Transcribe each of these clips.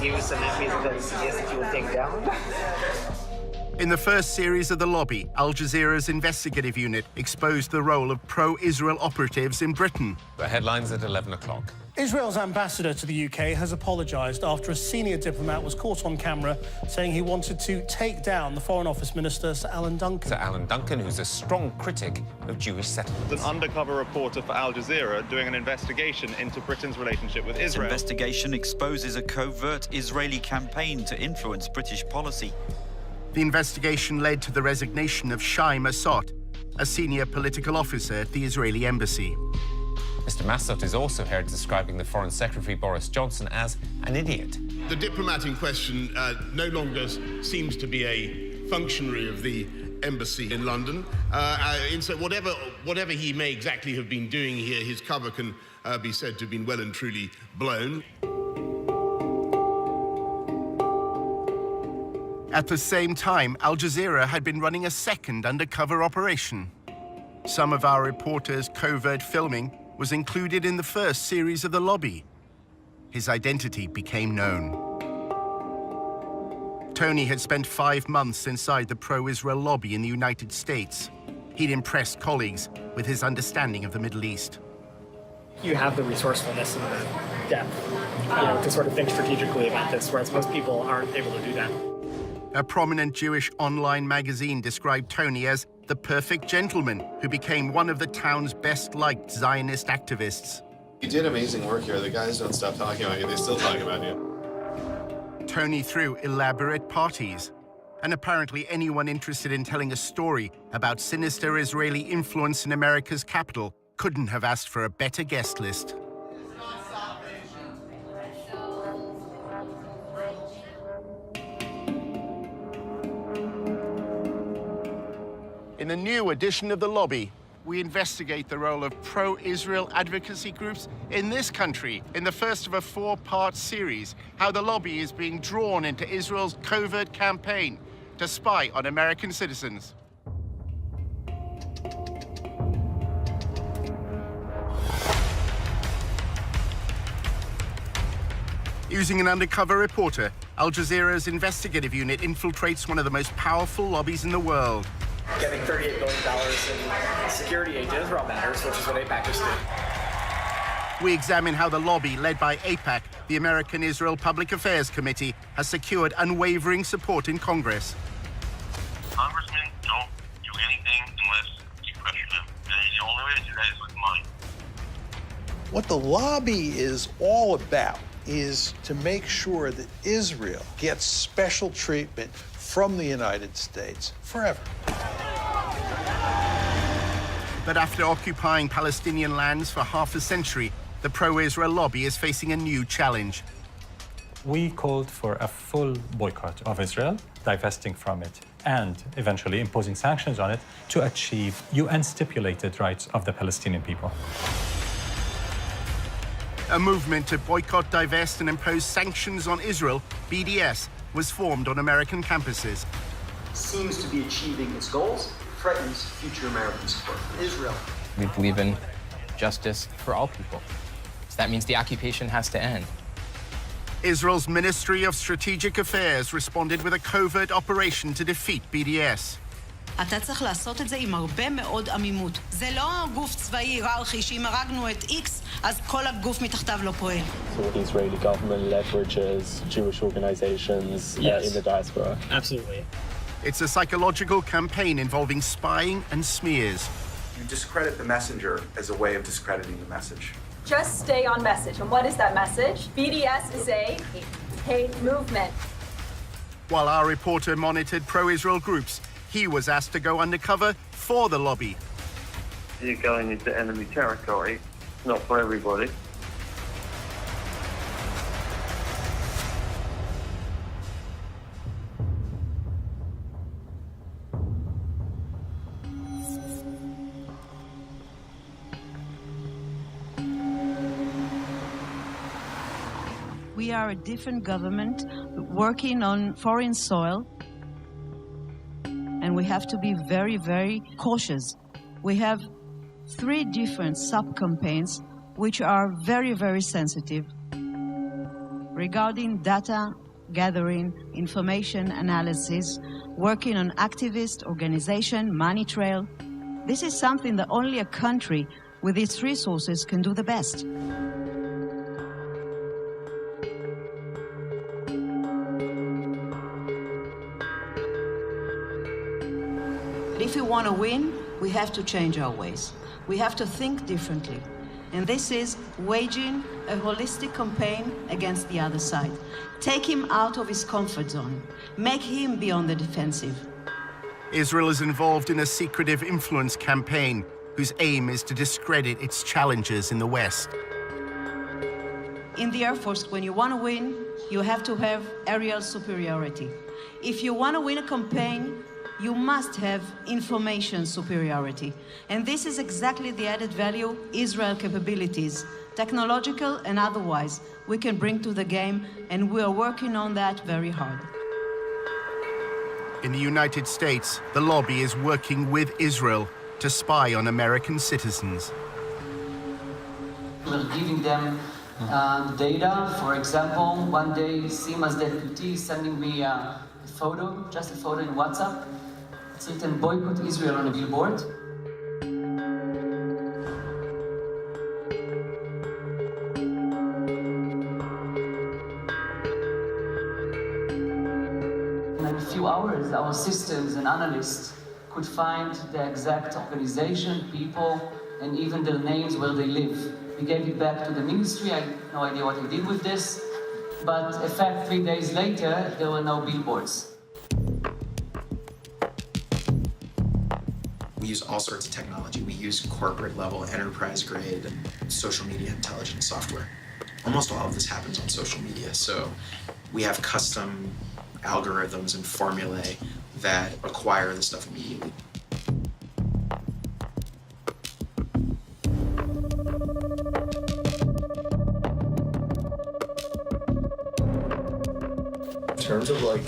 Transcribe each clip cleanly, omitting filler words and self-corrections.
give you some enemies that he suggests that you will take down? In the first series of The Lobby, Al Jazeera's investigative unit exposed the role of pro-Israel operatives in Britain. The headlines at 11 o'clock. Israel's ambassador to the UK has apologised after a senior diplomat was caught on camera saying he wanted to take down the Foreign Office Minister, Sir Alan Duncan. Sir Alan Duncan, who's a strong critic of Jewish settlements. An undercover reporter for Al Jazeera doing an investigation into Britain's relationship with Israel. This investigation exposes a covert Israeli campaign to influence British policy. The investigation led to the resignation of Shai Massot, a senior political officer at the Israeli embassy. Mr. Massot is also heard describing the Foreign Secretary Boris Johnson as an idiot. The diplomat in question no longer seems to be a functionary of the embassy in London. And so whatever he may exactly have been doing here, his cover can be said to have been well and truly blown. At the same time, Al Jazeera had been running a second undercover operation. Some of our reporters' covert filming was included in the first series of The Lobby. His identity became known. Tony had spent 5 months inside the pro-Israel lobby in the United States. He'd impressed colleagues with his understanding of the Middle East. You have the resourcefulness and the depth, to sort of think strategically about this, whereas most people aren't able to do that. A prominent Jewish online magazine described Tony as the perfect gentleman who became one of the town's best-liked Zionist activists. You did amazing work here. The guys don't stop talking about you. They still talk about you. Tony threw elaborate parties, and apparently anyone interested in telling a story about sinister Israeli influence in America's capital couldn't have asked for a better guest list. In the new edition of The Lobby, we investigate the role of pro-Israel advocacy groups in this country in the first of a 4-part series, how the lobby is being drawn into Israel's covert campaign to spy on American citizens. Using an undercover reporter, Al Jazeera's investigative unit infiltrates one of the most powerful lobbies in the world. Getting $38 billion in security aid to Israel matters, which is what AIPAC is doing. We examine how the lobby, led by AIPAC, the American Israel Public Affairs Committee, has secured unwavering support in Congress. Congressmen don't do anything unless you pressure them. And the only way to do that is with money. What the lobby is all about is to make sure that Israel gets special treatment from the United States forever. But after occupying Palestinian lands for half a century, the pro-Israel lobby is facing a new challenge. We called for a full boycott of Israel, divesting from it, and eventually imposing sanctions on it to achieve UN-stipulated rights of the Palestinian people. A movement to boycott, divest, and impose sanctions on Israel, BDS, was formed on American campuses. Seems to be achieving its goals, threatens future American support for Israel. We believe in justice for all people. So that means the occupation has to end. Israel's Ministry of Strategic Affairs responded with a covert operation to defeat BDS. אתה צריך לעשות את זה עם הרבה מאוד עמימות. זה לא גוף צבאי היררכי שאם הרגנו את X, אז כל הגוף מתחתיו לא פועל. So the Israeli government leverages Jewish organizations in the diaspora. Absolutely. It's a psychological campaign involving spying and smears. You discredit the messenger as a way of discrediting the message. Just stay on message. And what is that message? BDS is a hate movement. While our reporter monitored pro-Israel groups, he was asked to go undercover for the lobby. You're going into enemy territory. It's not for everybody. We are a different government working on foreign soil, and we have to be very, very cautious. We have 3 different sub-campaigns which are very, very sensitive. regarding data gathering, information analysis, working on activist organization, money trail. This is something that only a country with its resources can do the best. But if we want to win, we have to change our ways. We have to think differently. And this is waging a holistic campaign against the other side. Take him out of his comfort zone. Make him be on the defensive. Israel is involved in a secretive influence campaign whose aim is to discredit its challengers in the West. In the Air Force, when you want to win, you have to have aerial superiority. If you want to win a campaign, you must have information superiority. And this is exactly the added value Israel capabilities, technological and otherwise, we can bring to the game, and we are working on that very hard. In the United States, the lobby is working with Israel to spy on American citizens. We're giving them data. For example, one day, Sima's deputy sending me a photo, just a photo in WhatsApp. It's written, boycott Israel on a billboard. In a few hours, our systems and analysts could find the exact organization, people, and even their names where they live. We gave it back to the ministry. I have no idea what he did with this. But in fact, 3 days later, there were no billboards. We use all sorts of technology. We use corporate-level, enterprise-grade social media intelligence software. Almost all of this happens on social media, so we have custom algorithms and formulae that acquire the stuff immediately. In terms of like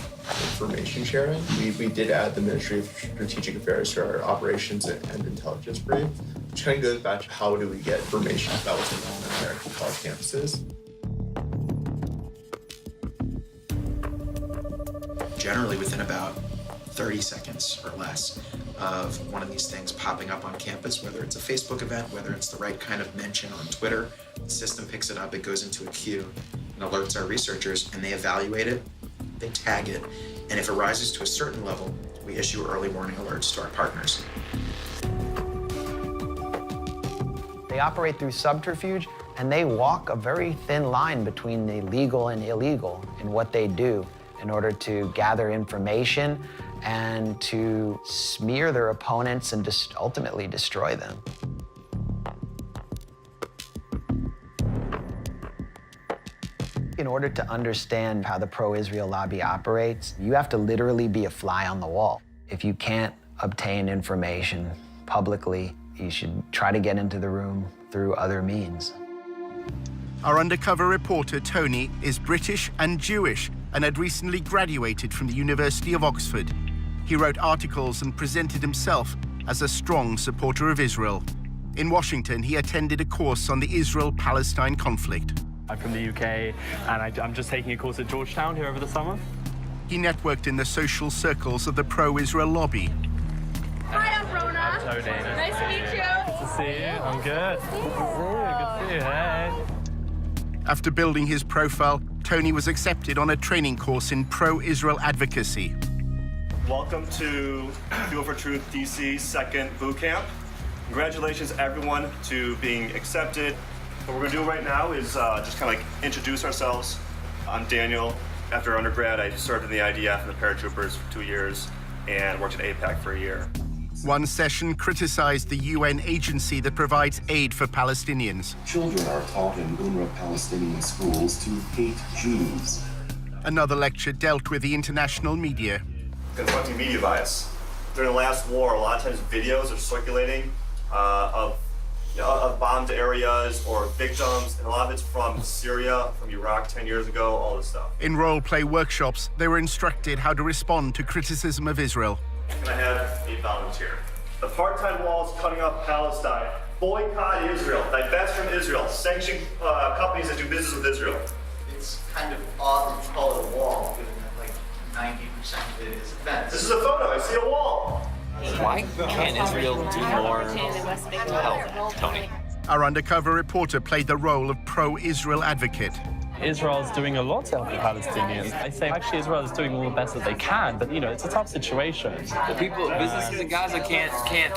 information sharing, we did add the Ministry of Strategic Affairs to our operations and intelligence brief, which kind of goes back to how do we get information about what's going on in American college campuses. Generally within about 30 seconds or less of one of these things popping up on campus, whether it's a Facebook event, whether it's the right kind of mention on Twitter, the system picks it up, it goes into a queue and alerts our researchers, and they evaluate it, they tag it, and if it rises to a certain level, we issue early warning alerts to our partners. They operate through subterfuge, and they walk a very thin line between the legal and illegal in what they do in order to gather information and to smear their opponents and ultimately destroy them. In order to understand how the pro-Israel lobby operates, you have to literally be a fly on the wall. If you can't obtain information publicly, you should try to get into the room through other means. Our undercover reporter, Tony, is British and Jewish and had recently graduated from the University of Oxford. He wrote articles and presented himself as a strong supporter of Israel. In Washington, he attended a course on the Israel-Palestine conflict. I'm from the UK, and I'm just taking a course at Georgetown here over the summer. He networked in the social circles of the pro-Israel lobby. Hi, I'm Rona. I'm Tony. Nice to meet you. Good to see you. I'm good. Good to see you. Hey. After building his profile, Tony was accepted on a training course in pro-Israel advocacy. Welcome to Fuel for Truth DC's second boot camp. Congratulations, everyone, to being accepted. What we're going to do right now is just kind of like introduce ourselves. I'm Daniel. After undergrad, I served in the IDF and the paratroopers for 2 years and worked at AIPAC for a year. One session criticized the UN agency that provides aid for Palestinians. Children are taught in UNRWA Palestinian schools to hate Jews. Another lecture dealt with the international media. Confronting media bias. During the last war, a lot of times videos are circulating of bombed areas or victims, and a lot of it's from Syria, from Iraq 10 years ago, all this stuff. In role-play workshops, they were instructed how to respond to criticism of Israel. Can I have a volunteer? The part-time wall is cutting off Palestine. Boycott Israel. Divest from Israel. Sanction companies that do business with Israel. it's kind of odd to call it a wall, given that like 90% of it is a fence. This is a photo. I see a wall. Why can't Israel do more to help, Tony? Our undercover reporter played the role of pro-Israel advocate. Israel's doing a lot to help the Palestinians. I say actually Israel is doing all the best that they can, but you know, it's a tough situation. The businesses in Gaza can't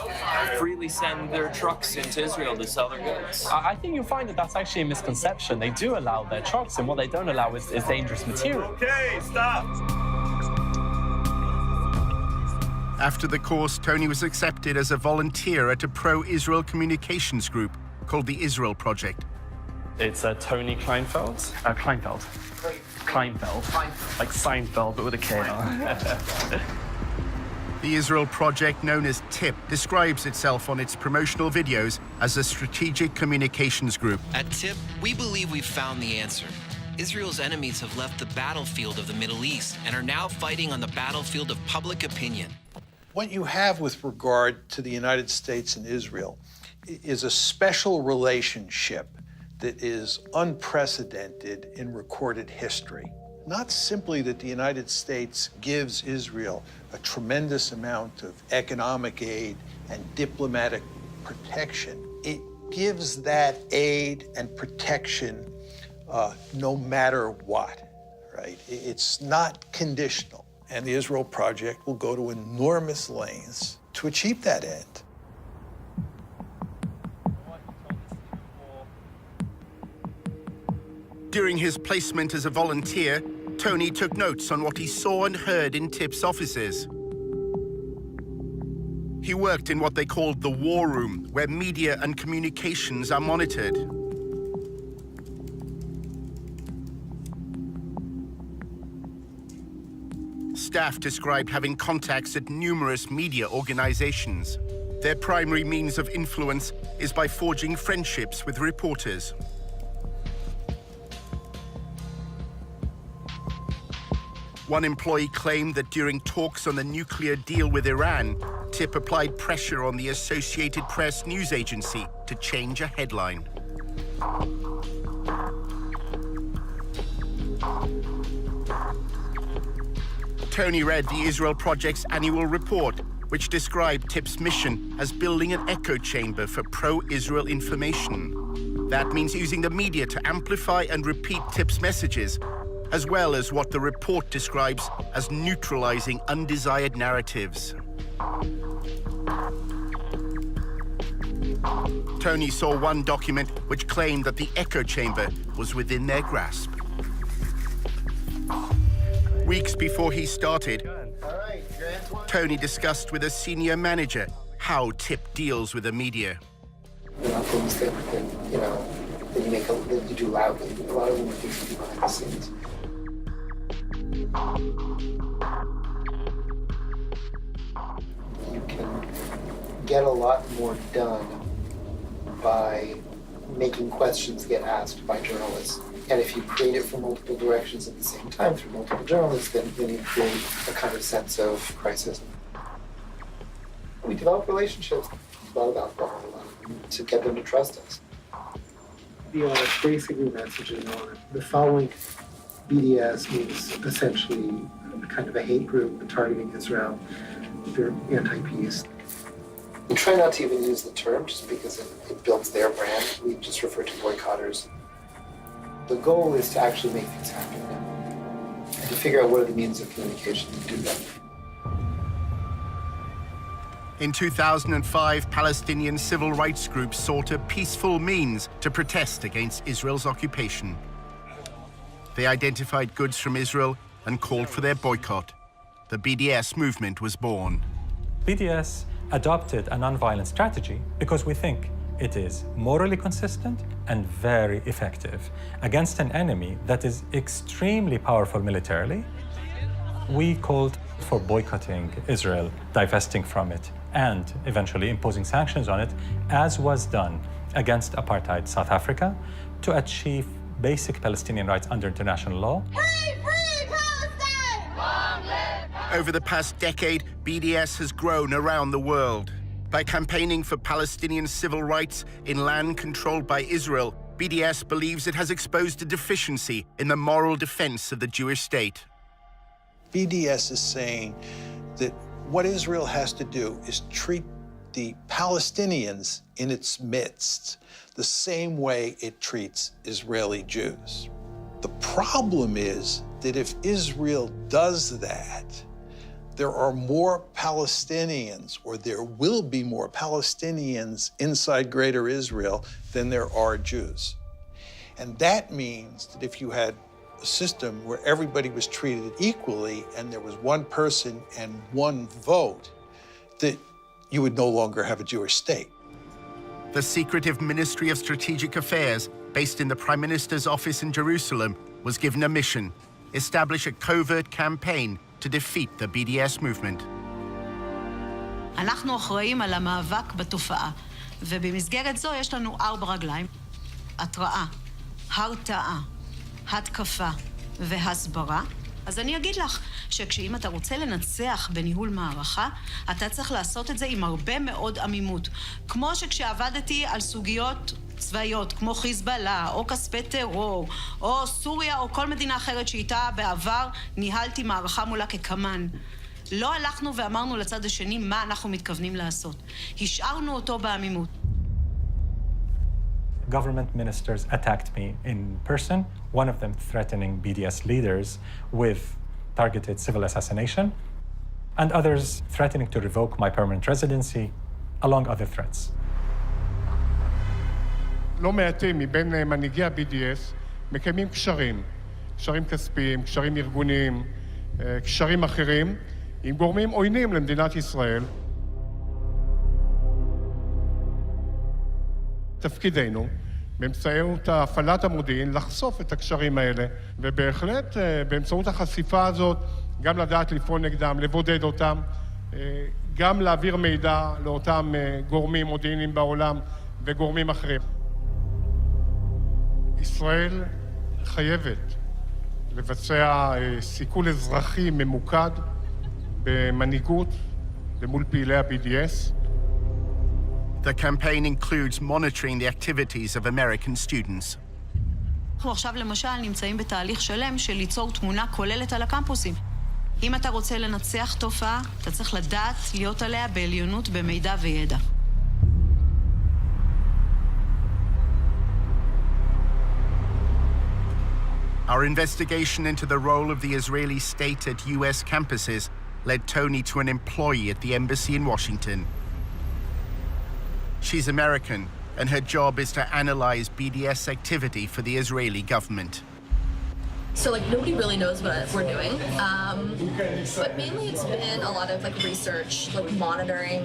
freely send their trucks into Israel to sell their goods. I think you'll find that that's actually a misconception. They do allow their trucks, and what they don't allow is dangerous material. Okay, stop. After the course, Tony was accepted as a volunteer at a pro-Israel communications group called the Israel Project. It's Tony Kleinfeld. Kleinfeld. Like Seinfeld, but with a K. The Israel Project, known as TIP, describes itself on its promotional videos as a strategic communications group. At TIP, we believe we've found the answer. Israel's enemies have left the battlefield of the Middle East and are now fighting on the battlefield of public opinion. What you have with regard to the United States and Israel is a special relationship that is unprecedented in recorded history. Not simply that the United States gives Israel a tremendous amount of economic aid and diplomatic protection, it gives that aid and protection no matter what, right? It's not conditional. And the Israel Project will go to enormous lengths to achieve that end. During his placement as a volunteer, Tony took notes on what he saw and heard in TIP's offices. He worked in what they called the war room, where media and communications are monitored. Staff described having contacts at numerous media organizations. Their primary means of influence is by forging friendships with reporters. One employee claimed that during talks on the nuclear deal with Iran, TIP applied pressure on the Associated Press news agency to change a headline. Tony read the Israel Project's annual report, which described TIP's mission as building an echo chamber for pro-Israel information. That means using the media to amplify and repeat TIP's messages, as well as what the report describes as neutralizing undesired narratives. Tony saw one document which claimed that the echo chamber was within their grasp. Weeks before he started, Tony discussed with a senior manager how TIP deals with the media. They're not things that you know, that you do loudly. A lot of them are things you do behind the scenes. You can get a lot more done by making questions get asked by journalists. And if you create it from multiple directions at the same time through multiple journalists, then you create a kind of sense of crisis. We develop relationships with a lot of alcohol, to get them to trust us. The basically messages on the following BDS means essentially a kind of a hate group targeting Israel. They're anti-peace. We try not to even use the term just because it builds their brand. We just refer to boycotters. The goal is to actually make things happen now and to figure out what are the means of communication to do that. In 2005, Palestinian civil rights groups sought a peaceful means to protest against Israel's occupation. They identified goods from Israel and called for their boycott. The BDS movement was born. BDS adopted a nonviolent strategy because we think it is morally consistent and very effective against an enemy that is extremely powerful militarily. We called for boycotting Israel, divesting from it, and eventually imposing sanctions on it, as was done against apartheid South Africa, to achieve basic Palestinian rights under international law. Over the past decade, BDS has grown around the world. By campaigning for Palestinian civil rights in land controlled by Israel, BDS believes it has exposed a deficiency in the moral defense of the Jewish state. BDS is saying that what Israel has to do is treat the Palestinians in its midst the same way it treats Israeli Jews. The problem is that if Israel does that, there are more Palestinians, or there will be more Palestinians inside Greater Israel than there are Jews. And that means that if you had a system where everybody was treated equally and there was one person and one vote, that you would no longer have a Jewish state. The secretive Ministry of Strategic Affairs, based in the Prime Minister's office in Jerusalem, was given a mission: establish a covert campaign to defeat the BDS movement. אנחנו אחראים על המאבק בתופעה, ובמסגרת זו יש לנו 4 רגליים: התראה, הרתעה, התקפה והסברה. אז אני אגיד לך שכשאם אתה רוצה לנצח בניהול מערכה, אתה צריך לעשות את זה עם הרבה מאוד עמימות. כמו שכשעבדתי על סוגיות צבאיות, כמו חיזבאללה, או כספי טרור, או סוריה, או כל מדינה אחרת שאיתה בעבר ניהלתי מערכה מולה כקמן. לא הלכנו ואמרנו לצד השני מה אנחנו מתכוונים לעשות. השארנו אותו בעמימות. Government ministers attacked me in person, one of them threatening BDS leaders with targeted civil assassination, and others threatening to revoke my permanent residency, along other threats. לא מעטים מבין מנהיגי ה-BDS מקיימים קשרים כספיים, קשרים ארגוניים, קשרים אחרים, עם גורמים עוינים למדינת ישראל. תפקידנו, באמצעות הפעלת המודיעין, לחשוף את הקשרים האלה, ובהחלט באמצעות החשיפה הזאת, גם לדעת לפעול נגדם, לבודד אותם, גם להעביר מידע לאותם גורמים מודיעיניים בעולם וגורמים אחרים. ישראל חייבת לבצע סיכול אזרחי ממוקד במנהיגות ומול פעילי ה-BDS. The campaign includes monitoring the activities of American students. אנחנו עכשיו למשל נמצאים בתהליך שלם של ליצור תמונה כוללת על הקמפוסים. אם אתה רוצה לנצח תופעה, אתה צריך לדעת להיות עליה בעליונות במידע וידע. Our investigation into the role of the Israeli state at US campuses led Tony to an employee at the embassy in Washington. She's American, and her job is to analyze BDS activity for the Israeli government. So nobody really knows what we're doing, but mainly it's been a lot of research, monitoring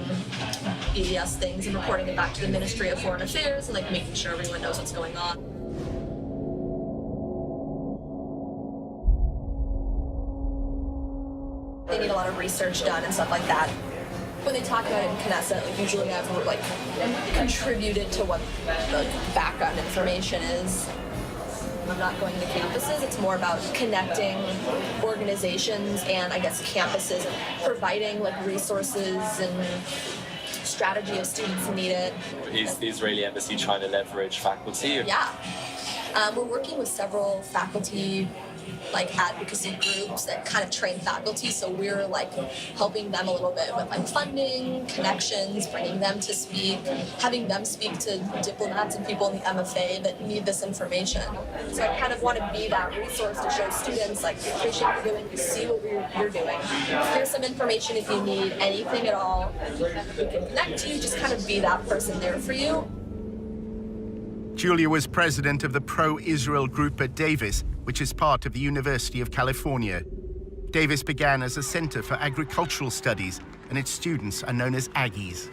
BDS things and reporting it back to the Ministry of Foreign Affairs and making sure everyone knows what's going on. They need a lot of research done and stuff like that. When they talk about it in Knesset, usually I've contributed to what the background information is. I'm not going to campuses. It's more about connecting organizations and I guess campuses and providing resources and strategy if students need it. Is the Israeli embassy trying to leverage faculty? Yeah. We're working with several faculty advocacy groups that kind of train faculty, so we're helping them a little bit with funding, connections, bringing them to speak, having them speak to diplomats and people in the MFA that need this information. So I kind of want to be that resource to show students we appreciate what you're doing, we see what you're doing. Here's some information if you need anything at all. We can connect to you, just kind of be that person there for you. Julia was president of the pro-Israel group at Davis, which is part of the University of California. Davis began as a center for agricultural studies, and its students are known as Aggies.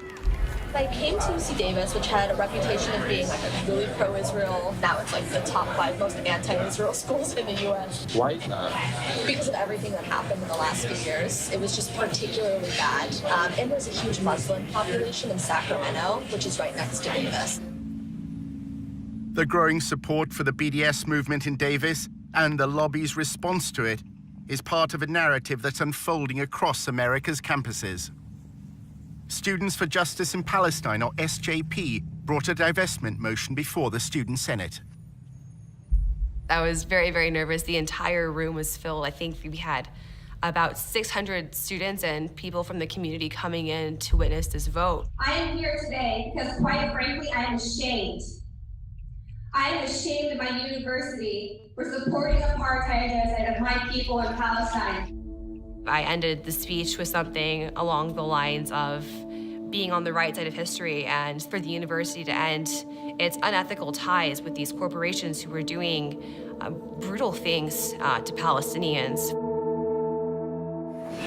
I came to UC Davis, which had a reputation of being a really pro-Israel. Now it's the top 5 most anti-Israel schools in the U.S. Why not? Because of everything that happened in the last few years. It was just particularly bad. And there's a huge Muslim population in Sacramento, which is right next to Davis. The growing support for the BDS movement in Davis and the lobby's response to it is part of a narrative that's unfolding across America's campuses. Students for Justice in Palestine, or SJP, brought a divestment motion before the Student Senate. I was very, very nervous. The entire room was filled. I think we had about 600 students and people from the community coming in to witness this vote. I am here today because, quite frankly, I am ashamed. I am ashamed of my university for supporting apartheid genocide of my people in Palestine. I ended the speech with something along the lines of being on the right side of history and for the university to end its unethical ties with these corporations who were doing brutal things to Palestinians.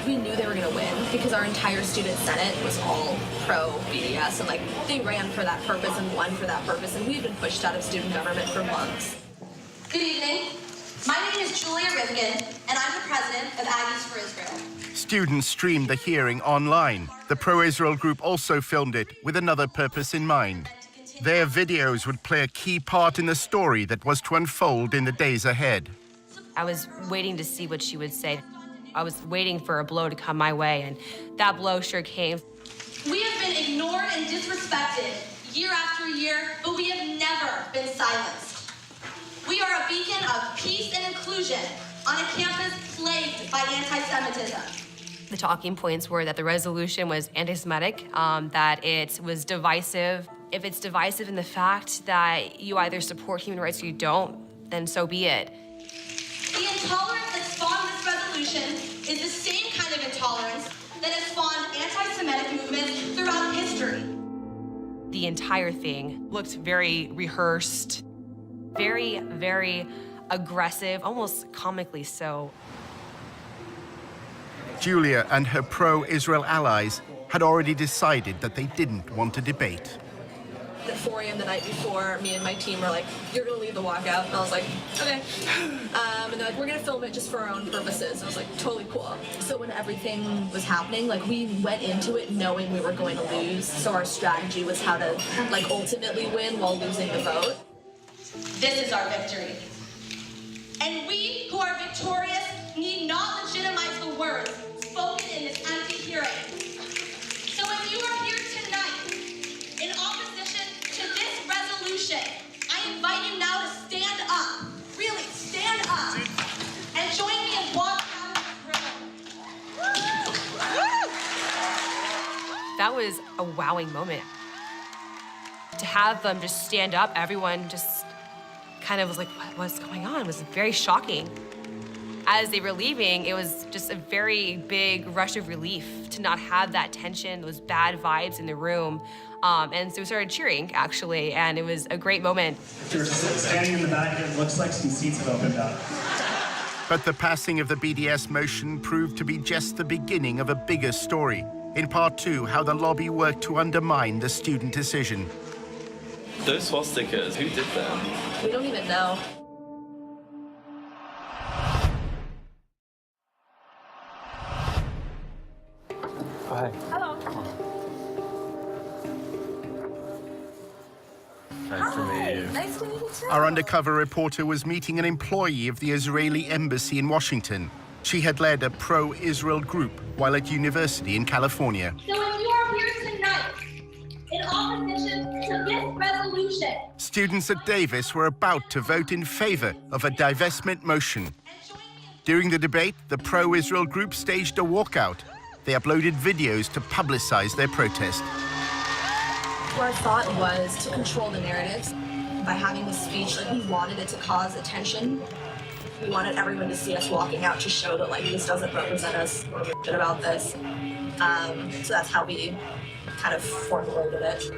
We knew they were going to win because our entire student senate was all pro-BDS, and like they ran for that purpose and won for that purpose, and we've been pushed out of student government for months. Good evening. My name is Julia Rivkin, and I'm the president of Aggies for Israel. Students streamed the hearing online. The pro-Israel group also filmed it with another purpose in mind. Their videos would play a key part in the story that was to unfold in the days ahead. I was waiting to see what she would say. I was waiting for a blow to come my way, and that blow sure came. We have been ignored and disrespected year after year, but we have never been silenced. We are a beacon of peace and inclusion on a campus plagued by anti-Semitism. The talking points were that the resolution was anti-Semitic, that it was divisive. If it's divisive in the fact that you either support human rights or you don't, then so be it. The intolerance that spawned this resolution is the same kind of intolerance that has spawned anti-Semitic movements throughout history. The entire thing looked very rehearsed, very, very aggressive, almost comically so. Julia and her pro-Israel allies had already decided that they didn't want to debate. At 4 a.m. the night before, me and my team were like, "You're gonna lead the walkout," and I was like, "Okay." And they're like, "We're gonna film it just for our own purposes." I was like, "Totally cool." So when everything was happening, like we went into it knowing we were going to lose. So our strategy was how to like ultimately win while losing the vote. This is our victory. And we who are victorious need not legitimize the words spoken in this empty hearing. So if you are here tonight in opposition to this resolution, I invite you now to stand up, really stand up, and join me in walking out of this room. That was a wowing moment. To have them just stand up, everyone just kind of was like, what's going on? It was very shocking. As they were leaving, it was just a very big rush of relief to not have that tension, those bad vibes in the room. And so we started cheering, actually, and it was a great moment. You're standing in the back, it looks like some seats have opened up. But the passing of the BDS motion proved to be just the beginning of a bigger story. In part 2, how the lobby worked to undermine the student decision. Those swastikas, who did them? We don't even know. Hi. Hello. Nice to meet you. Nice to meet you too. Our undercover reporter was meeting an employee of the Israeli embassy in Washington. She had led a pro-Israel group while at university in California. So if you are here tonight in opposition to this resolution, Students at Davis were about to vote in favor of a divestment motion. During the debate, the pro-Israel group staged a walkout. They uploaded videos to publicize their protest. Our thought was to control the narratives. By having this speech, like we wanted it to cause attention. We wanted everyone to see us walking out to show that like this doesn't represent us or shit about this. So that's how we kind of formulated it.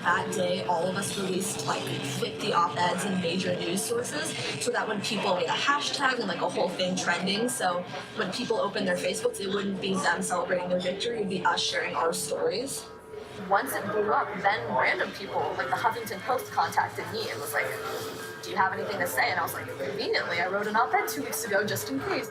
That day, all of us released like 50 op-eds in major news sources so that when people made a hashtag and like a whole thing trending, so when people opened their Facebooks, it wouldn't be them celebrating their victory, it'd be us sharing our stories. Once it blew up, then random people, like the Huffington Post contacted me and was like, "Do you have anything to say?" And I was like, conveniently, I wrote an op-ed 2 weeks ago just in case.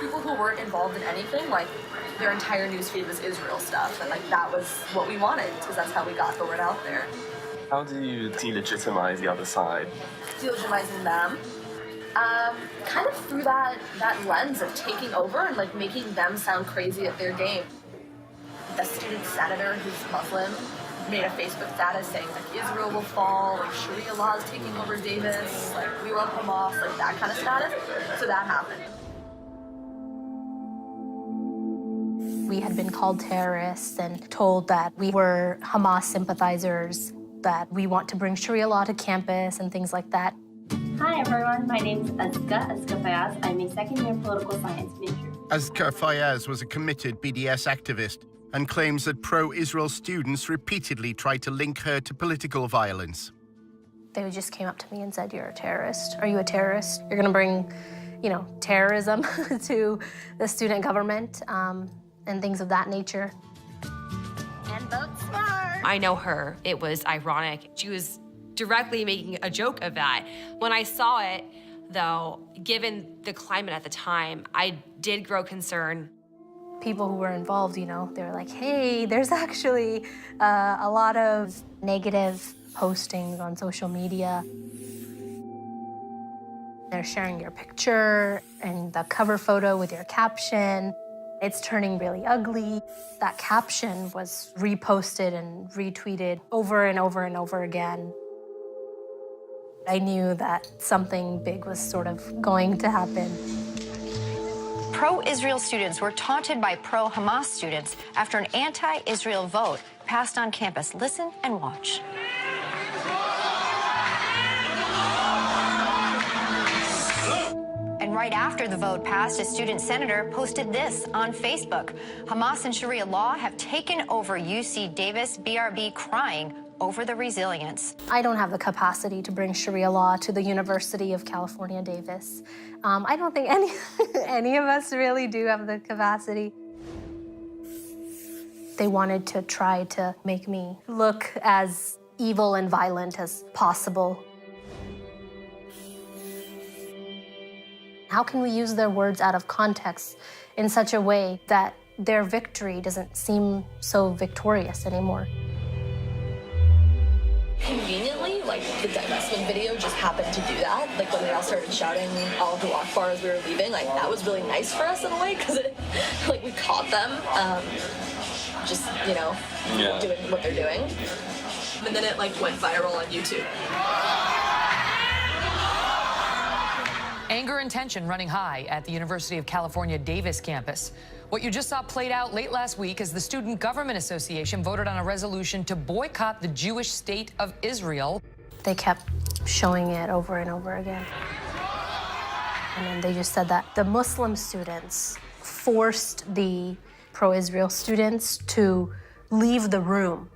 People who people weren't involved in anything, like their entire newsfeed was Israel stuff, and like that was what we wanted because that's how we got the word out there. How do you delegitimize the other side? Delegitimizing them, kind of through that lens of taking over and like making them sound crazy at their game. The student senator who's Muslim made a Facebook status saying like Israel will fall, like Sharia law is taking over Davis, like we love Hamas, like that kind of status. So that happened. We had been called terrorists and told that we were Hamas sympathizers, that we want to bring Sharia law to campus and things like that. Hi everyone, my name is Azka Fayaz. I'm a second-year political science major. Azka Fayaz was a committed BDS activist and claims that pro-Israel students repeatedly tried to link her to political violence. They just came up to me and said, "You're a terrorist. Are you a terrorist? You're gonna bring, terrorism to the student government," and things of that nature. And vote smart. I know her. It was ironic. She was directly making a joke of that. When I saw it, though, given the climate at the time, I did grow concerned. People who were involved, they were like, "Hey, there's actually a lot of negative postings on social media. They're sharing your picture and the cover photo with your caption. It's turning really ugly." That caption was reposted and retweeted over and over and over again. I knew that something big was sort of going to happen. Pro-Israel students were taunted by pro-Hamas students after an anti-Israel vote passed on campus. Listen and watch. And right after the vote passed, a student senator posted this on Facebook. Hamas and Sharia law have taken over UC Davis, BRB crying over the resilience. I don't have the capacity to bring Sharia law to the University of California, Davis. I don't think any of us really do have the capacity. They wanted to try to make me look as evil and violent as possible. How can we use their words out of context in such a way that their victory doesn't seem so victorious anymore? Conveniently, like the divestment video just happened to do that. Like when we all started shouting Allahu Akbar as we were leaving, like that was really nice for us in a way because we caught them just, doing what they're doing. And then it went viral on YouTube. Anger and tension running high at the University of California Davis campus. What you just saw played out late last week as the Student Government Association voted on a resolution to boycott the Jewish state of Israel. They kept showing it over and over again. And then they just said that the Muslim students forced the pro-Israel students to leave the room.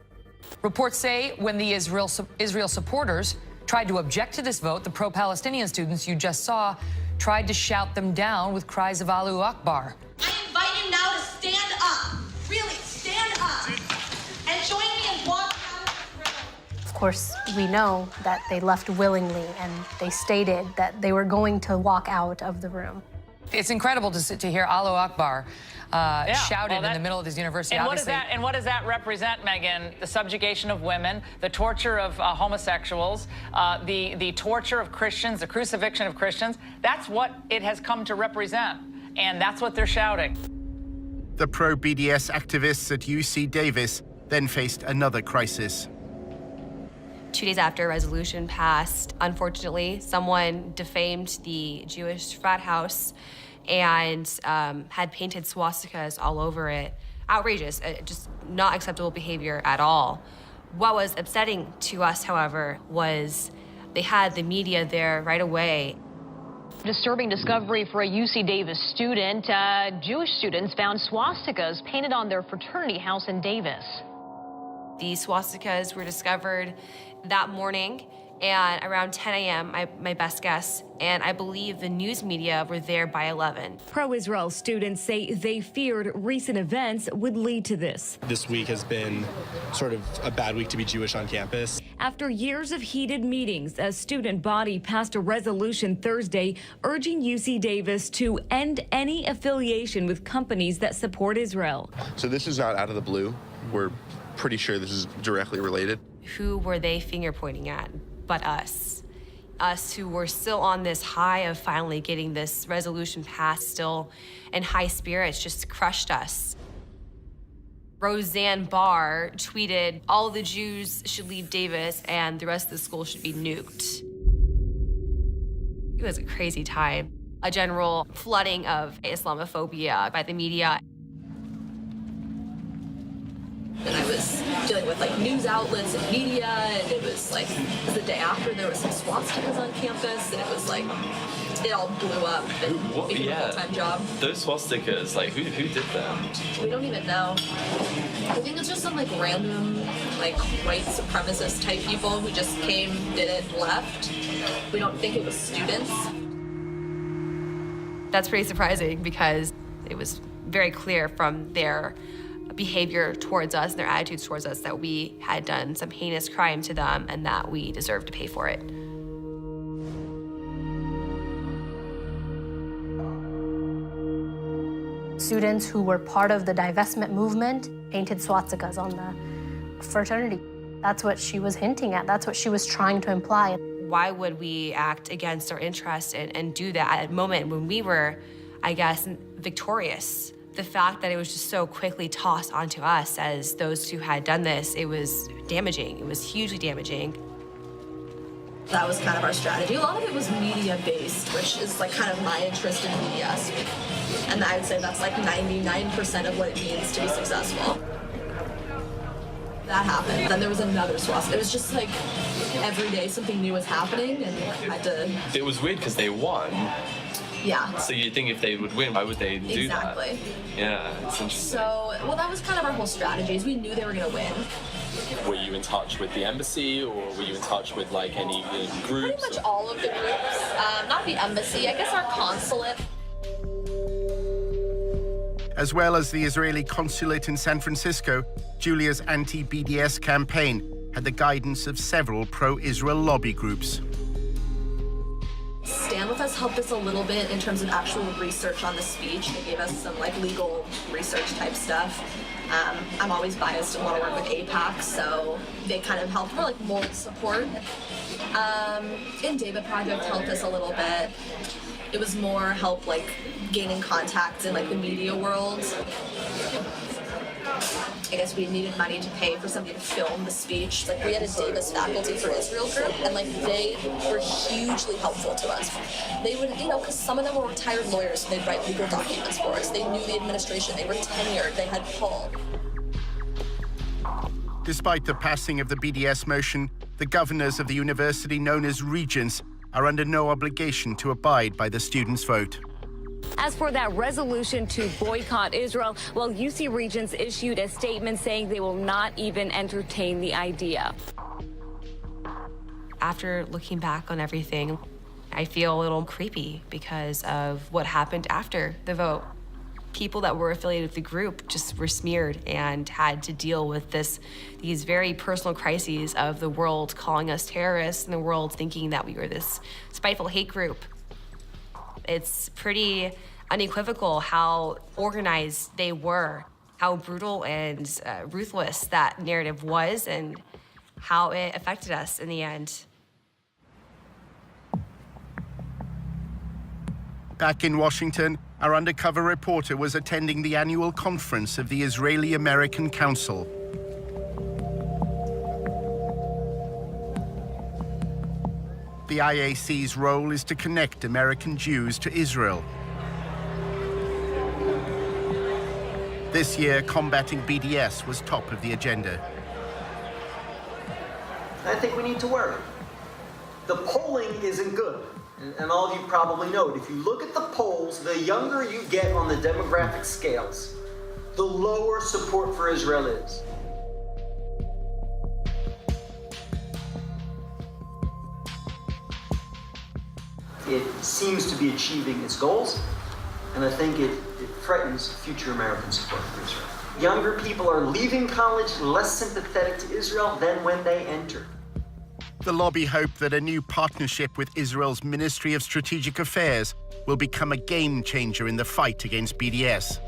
Reports say when the Israel supporters tried to object to this vote, the pro-Palestinian students you just saw tried to shout them down with cries of Allahu Akbar. I invite you now to stand up. Really, stand up. And join me in walking out of the room. Of course, we know that they left willingly, and they stated that they were going to walk out of the room. It's incredible to hear Allahu Akbar shouted in the middle of this university. And obviously. what does that represent, Megan? The subjugation of women, the torture of homosexuals, the torture of Christians, the crucifixion of Christians. That's what it has come to represent, and that's what they're shouting. The pro-BDS activists at UC Davis then faced another crisis. 2 days after a resolution passed, unfortunately, someone defamed the Jewish frat house and had painted swastikas all over it. Outrageous, just not acceptable behavior at all. What was upsetting to us, however, was they had the media there right away. Disturbing discovery for a UC Davis student. Jewish students found swastikas painted on their fraternity house in Davis. The swastikas were discovered that morning And around 10 a.m., my best guess, and I believe the news media were there by 11. Pro-Israel students say they feared recent events would lead to this. This week has been sort of a bad week to be Jewish on campus. After years of heated meetings, a student body passed a resolution Thursday urging UC Davis to end any affiliation with companies that support Israel. So this is not out of the blue. We're pretty sure this is directly related. Who were they finger pointing at but us? Us who were still on this high of finally getting this resolution passed, still in high spirits, just crushed us. Roseanne Barr tweeted, all the Jews should leave Davis and the rest of the school should be nuked. It was a crazy time. A general flooding of Islamophobia by the media. And I was dealing with like news outlets and media, and it was like the day after there was some swastikas on campus, and it was like it all blew up and became a full-time job. Those swastikas, like who did them? We don't even know. I think it's just some like random like white supremacist type people who just came, did it, and left. We don't think it was students. That's pretty surprising because it was very clear from their behavior towards us and their attitudes towards us that we had done some heinous crime to them and that we deserved to pay for it. Students who were part of the divestment movement painted swastikas on the fraternity. That's what she was hinting at. That's what she was trying to imply. Why would we act against our interests and do that at a moment when we were, I guess, victorious? The fact that it was just so quickly tossed onto us as those who had done this, it was damaging. It was hugely damaging. That was kind of our strategy. A lot of it was media-based, which is like kind of my interest in media. And I would say that's like 99% of what it means to be successful. That happened. Then there was another swastika. It was just like every day something new was happening, and I had to... It was weird because they won. Yeah. So you'd think if they would win, why would they do Exactly. that? Yeah, it's interesting. So, well, that was kind of our whole strategy, is we knew they were going to win. Were you in touch with the embassy, or were you in touch with like any groups? Pretty much all of the groups. Not the embassy, I guess our consulate. As well as the Israeli consulate in San Francisco, Julia's anti-BDS campaign had the guidance of several pro-Israel lobby groups. Stand With Us helped us a little bit in terms of actual research on the speech. They gave us some like legal research type stuff. I'm always biased and want to work with AIPAC, so they kind of helped for like moral support. And David Project helped us a little bit. It was more help like gaining contacts in like the media world. I guess we needed money to pay for somebody to film the speech. Like we had a Davis Faculty for Israel group, and like they were hugely helpful to us. They would, you know, because some of them were retired lawyers, so they'd write legal documents for us. They knew the administration, they were tenured, they had pull. Despite the passing of the BDS motion, the governors of the university known as regents are under no obligation to abide by the students' vote. As for that resolution to boycott Israel, well, UC Regents issued a statement saying they will not even entertain the idea. After looking back on everything, I feel a little creepy because of what happened after the vote. People that were affiliated with the group just were smeared and had to deal with these very personal crises of the world calling us terrorists and the world thinking that we were this spiteful hate group. It's pretty unequivocal how organized they were, how brutal and ruthless that narrative was, and how it affected us in the end. Back in Washington, our undercover reporter was attending the annual conference of the Israeli-American Council. The IAC's role is to connect American Jews to Israel. This year, combating BDS was top of the agenda. I think we need to worry. The polling isn't good. And all of you probably know it. If you look at the polls, the younger you get on the demographic scales, the lower support for Israel is. it seems to be achieving its goals, and I think it threatens future American support for Israel. Younger people are leaving college less sympathetic to Israel than when they entered. The lobby hope that a new partnership with Israel's Ministry of Strategic Affairs will become a game changer in the fight against BDS.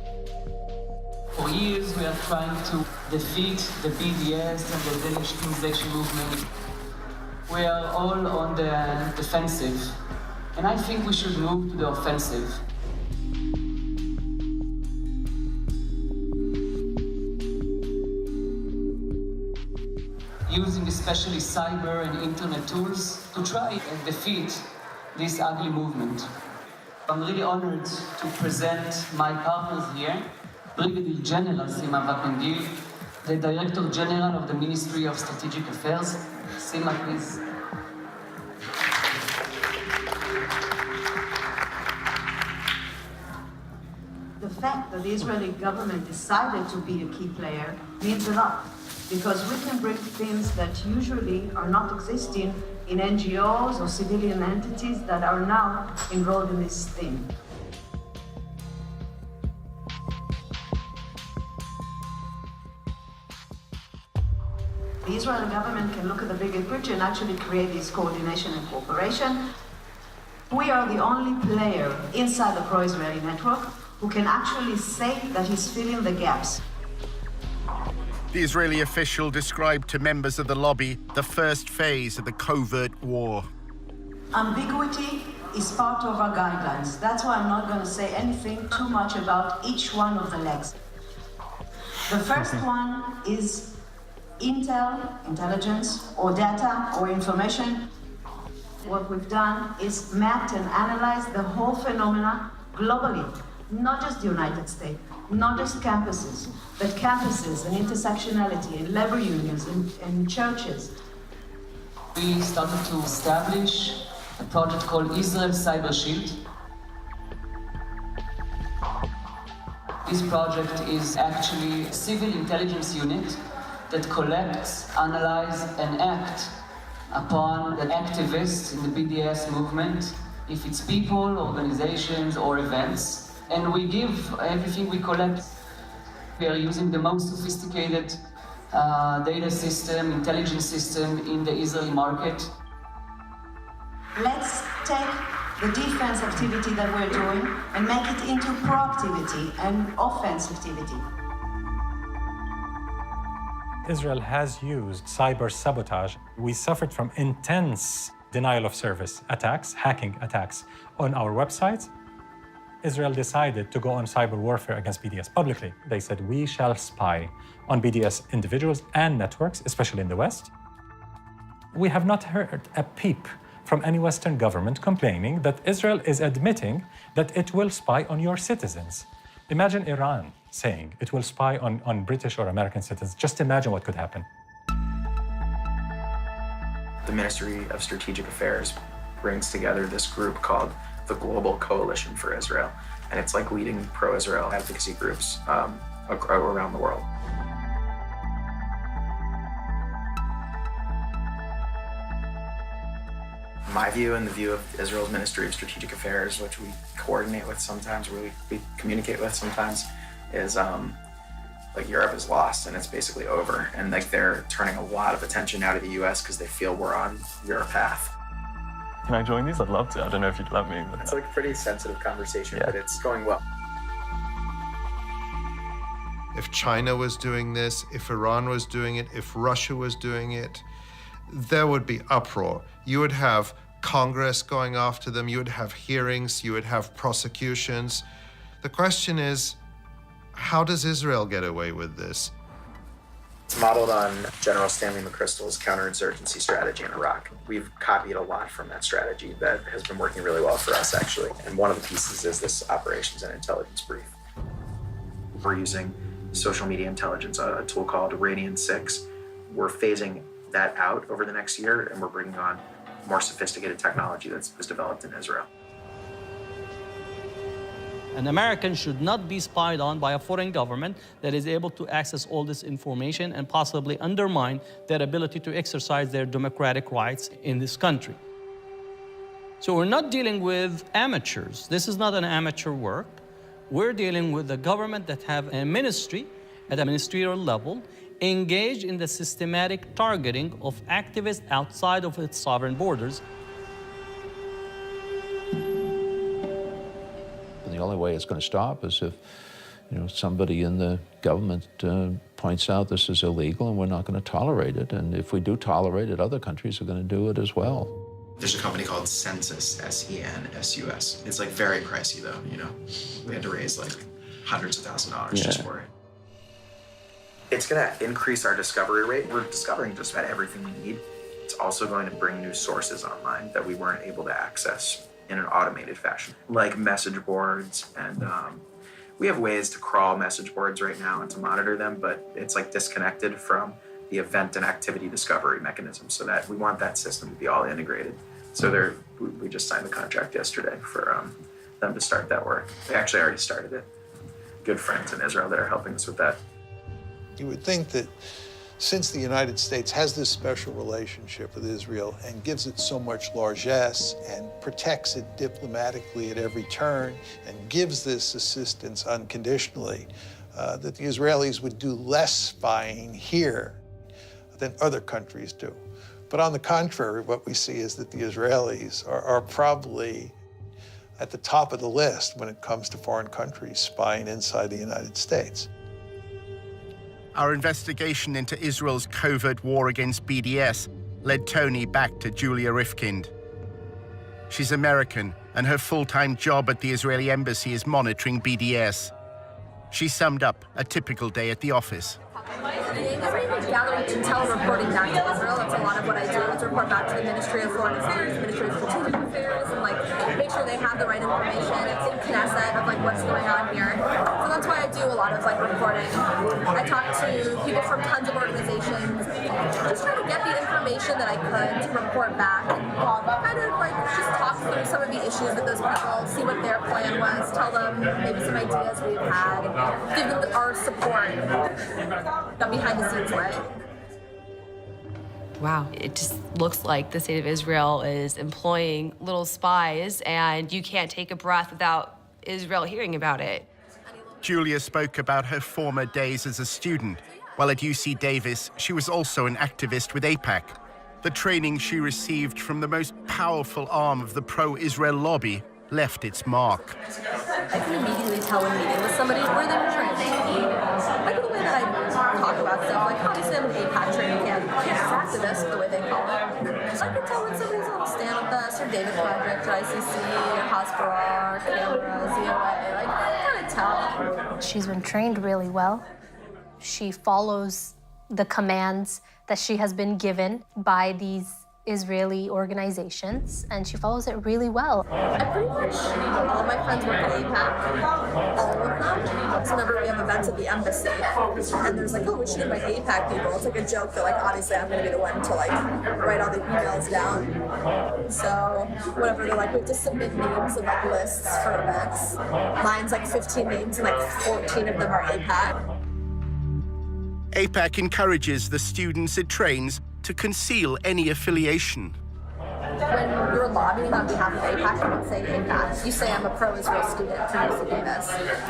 For years, we are trying to defeat the BDS and the delegitimization movement. We are all on the defensive, and I think we should move to the offensive. Using especially cyber and internet tools to try and defeat this ugly movement. I'm really honored to present my partners here, Brigadier General Sima Vakandil, the Director General of the Ministry of Strategic Affairs. Sima, please. The fact that the Israeli government decided to be a key player means a lot, because we can bring things that usually are not existing in NGOs or civilian entities that are now enrolled in this thing. The Israeli government can look at the bigger picture and actually create this coordination and cooperation. We are the only player inside the pro-Israeli network who can actually say that he's filling the gaps. The Israeli official described to members of the lobby the first phase of the covert war. Ambiguity is part of our guidelines. That's why I'm not going to say anything too much about each one of the legs. The first one is intel, intelligence, or data, or information. What we've done is mapped and analyzed the whole phenomena globally, not just the United States, not just campuses, but campuses and intersectionality and labor unions and churches. We started to establish a project called Israel Cyber Shield. This project is actually a civil intelligence unit that collects, analyzes, and acts upon the activists in the BDS movement, if it's people, organizations, or events. And we give everything we collect. We are using the most sophisticated data system, intelligence system in the Israeli market. Let's take the defense activity that we're doing and make it into proactivity and offensivity. Israel has used cyber sabotage. We suffered from intense denial of service attacks, hacking attacks on our websites. Israel decided to go on cyber warfare against BDS publicly. They said, we shall spy on BDS individuals and networks, especially in the West. We have not heard a peep from any Western government complaining that Israel is admitting that it will spy on your citizens. Imagine Iran saying it will spy on British or American citizens. Just imagine what could happen. The Ministry of Strategic Affairs brings together this group called the Global Coalition for Israel. And it's like leading pro-Israel advocacy groups around the world. My view and the view of Israel's Ministry of Strategic Affairs, which we coordinate with sometimes, we communicate with sometimes, is like Europe is lost and it's basically over. And like they're turning a lot of attention now to the US because they feel we're on your path. Can I join these? I'd love to. I don't know if you'd let me. But it's like a pretty sensitive conversation, but it's going well. If China was doing this, if Iran was doing it, if Russia was doing it, there would be uproar. You would have Congress going after them, you would have hearings, you would have prosecutions. The question is, how does Israel get away with this? It's modeled on General Stanley McChrystal's counterinsurgency strategy in Iraq. We've copied a lot from that strategy that has been working really well for us, actually. And one of the pieces is this operations and intelligence brief. We're using social media intelligence, a tool called Radian 6. We're phasing that out over the next year, and we're bringing on more sophisticated technology that was developed in Israel. An American should not be spied on by a foreign government that is able to access all this information and possibly undermine their ability to exercise their democratic rights in this country. So we're not dealing with amateurs. This is not an amateur work. We're dealing with a government that have a ministry at a ministerial level engaged in the systematic targeting of activists outside of its sovereign borders. The only way it's going to stop is if somebody in the government points out this is illegal and we're not going to tolerate it. And if we do tolerate it, other countries are going to do it as well. There's a company called Census, S-E-N-S-U-S. It's like very pricey though, We had to raise like hundreds of thousands of dollars just for it. It's gonna increase our discovery rate. We're discovering just about everything we need. It's also going to bring new sources online that we weren't able to access in an automated fashion, like message boards. And we have ways to crawl message boards right now and to monitor them, but it's like disconnected from the event and activity discovery mechanism, so that we want that system to be all integrated. So we just signed the contract yesterday for them to start that work. They actually already started it. Good friends in Israel that are helping us with that. You would think that since the United States has this special relationship with Israel and gives it so much largesse and protects it diplomatically at every turn and gives this assistance unconditionally, that the Israelis would do less spying here than other countries do. But on the contrary, what we see is that the Israelis are probably at the top of the list when it comes to foreign countries spying inside the United States. Our investigation into Israel's covert war against BDS led Tony back to Julia Rifkind. She's American, and her full-time job at the Israeli embassy is monitoring BDS. She summed up a typical day at the office. Gathering intel, reporting back to Israel. That's a lot of what I do, is report back to the Ministry of Foreign Affairs, Ministry of Strategic Affairs, and make sure they have the right information. It's in Knesset of what's going on here. So that's why I do a lot of reporting. I talk to people from tons of organizations, just try to get the information that I could to report back and kind of just talk through some of the issues with those people, see what their plan was, tell them maybe some ideas we've had, give them our support, the behind the scenes way. Wow, it just looks like the state of Israel is employing little spies, and you can't take a breath without Israel hearing about it. Julia spoke about her former days as a student. While at UC Davis, she was also an activist with AIPAC. The training she received from the most powerful arm of the pro-Israel lobby left its mark. I can immediately tell when meeting with somebody where they were trained. The way that I talk about stuff, obviously I'm an AIPAC training camp. I'm an activist, the way they call it. I can tell when somebody's on stand with us, or Data Project, or ICC, or Hasbara, Camera, ZOA. I kind of tell. She's been trained really well. She follows the commands that she has been given by these Israeli organizations, and she follows it really well. I pretty much, all of my friends work at AIPAC, all of them. So whenever we have events at the embassy, and there's we should invite AIPAC people, it's a joke that obviously I'm gonna be the one to write all the emails down. So whenever they're we have to submit names of lists for events, mine's 15 names and 14 of them are AIPAC. AIPAC encourages the students it trains to conceal any affiliation. When you're lobbying on behalf of AIPAC, you don't say AIPAC. You say I'm a pro-Israel student from UC Davis.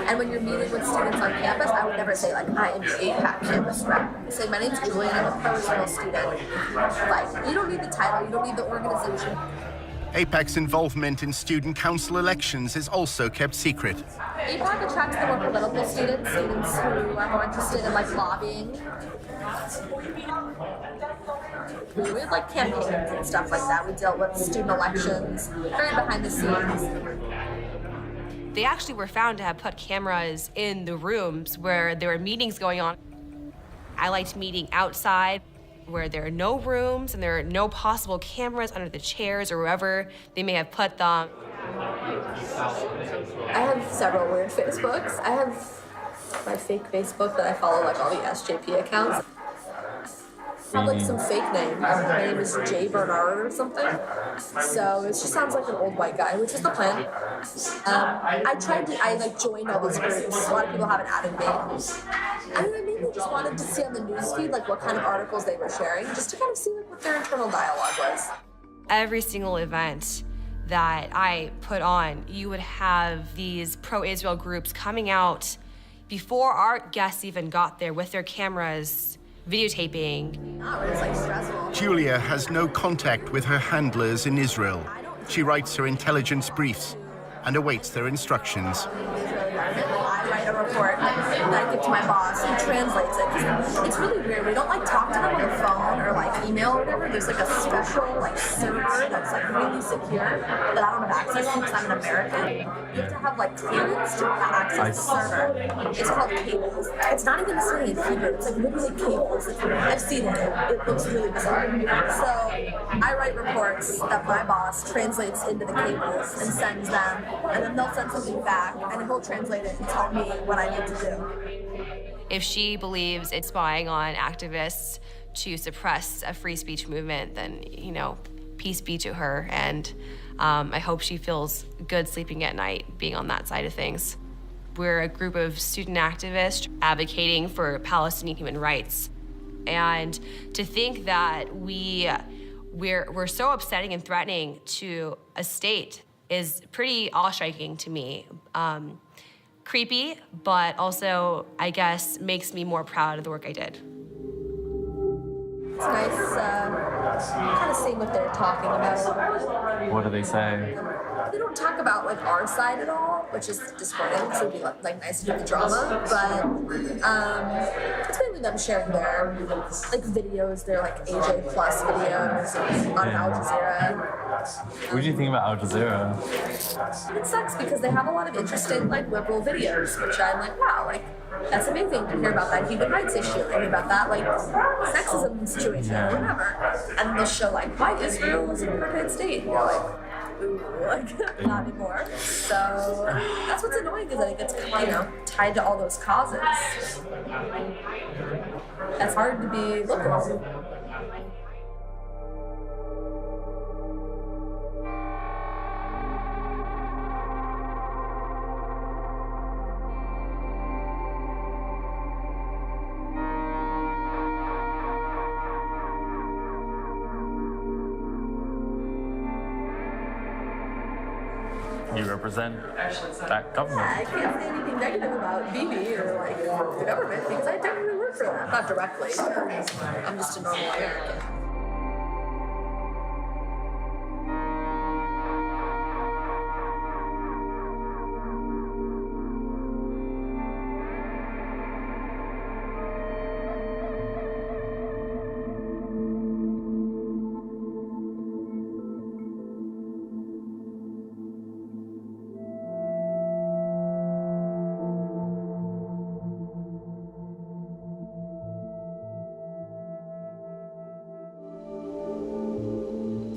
And when you're meeting with students on campus, I would never say I am the AIPAC campus rep. I say my name's Julia and I'm a pro-Israel student. You don't need the title, you don't need the organization. AIPAC's involvement in student council elections is also kept secret. AIPAC attracts the more political students who are more interested in lobbying. We had campaigns and stuff like that. We dealt with student elections, very behind the scenes. They actually were found to have put cameras in the rooms where there were meetings going on. I liked meeting outside where there are no rooms and there are no possible cameras under the chairs or wherever they may have put them. I have several weird Facebooks. I have my fake Facebook that I follow all the SJP accounts. I have some fake name. My name is Jay Bernard or something. So it just sounds like an old white guy, which is the plan. I joined all these groups. A lot of people haven't added me. I mainly just wanted to see on the newsfeed what kind of articles they were sharing, just to kind of see what their internal dialogue was. Every single event that I put on, you would have these pro-Israel groups coming out before our guests even got there with their cameras, videotaping. It's like stressful. Julia has no contact with her handlers in Israel. She writes her intelligence briefs and awaits their instructions. I write a report that I give to my boss, who translates it. 'Cause it's really weird. We don't like talk to them on the phone or like email or whatever. There's like a special like server that's like really secure that I don't have access to because I'm an American. You have to have like clearance to access the server. It's called cables. It's not even saying in Hebrew. It's like literally cables. I've seen it. It looks really bizarre. So I write reports that my boss translates into the cables and sends them, and then they'll send something back, and then he'll translate it and tell me what I need to do. If she believes it's spying on activists to suppress a free speech movement, then, you know, peace be to her. And I hope she feels good sleeping at night being on that side of things. We're a group of student activists advocating for Palestinian human rights. And to think that we're so upsetting and threatening to a state is pretty awe-striking to me. Creepy, but also, I guess, makes me more proud of the work I did. It's nice kind of seeing what they're talking about. What do they say? They don't talk about like our side at all, which is disappointing. So it'd be like nice to do the drama, but it's mainly them sharing their like videos, their like AJ Plus videos on Al Jazeera. What do you think about Al Jazeera? It sucks because they have a lot of interesting like liberal videos, which I'm like, wow, like that's amazing to hear about that human rights issue, and about that like sexism situation, whatever. And they'll show like why Israel is an apartheid state. And you're like, ooh, like not anymore. So that's what's annoying is that it gets tied to all those causes. It's hard to be liberal. You represent that government. I can't say anything negative about Bibi or like the government because I technically work for them. Not directly. I'm just a normal American.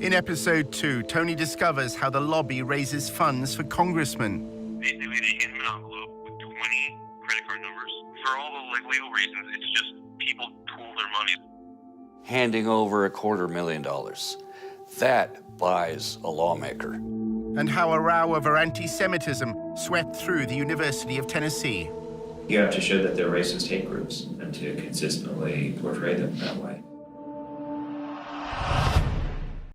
In episode 2, Tony discovers how the lobby raises funds for congressmen. Basically, they hand him an envelope with 20 credit card numbers. For all the legal reasons, it's just people pool their money. Handing over $250,000. That buys a lawmaker. And how a row over anti-Semitism swept through the University of Tennessee. You have to show that they're racist hate groups and to consistently portray them that way.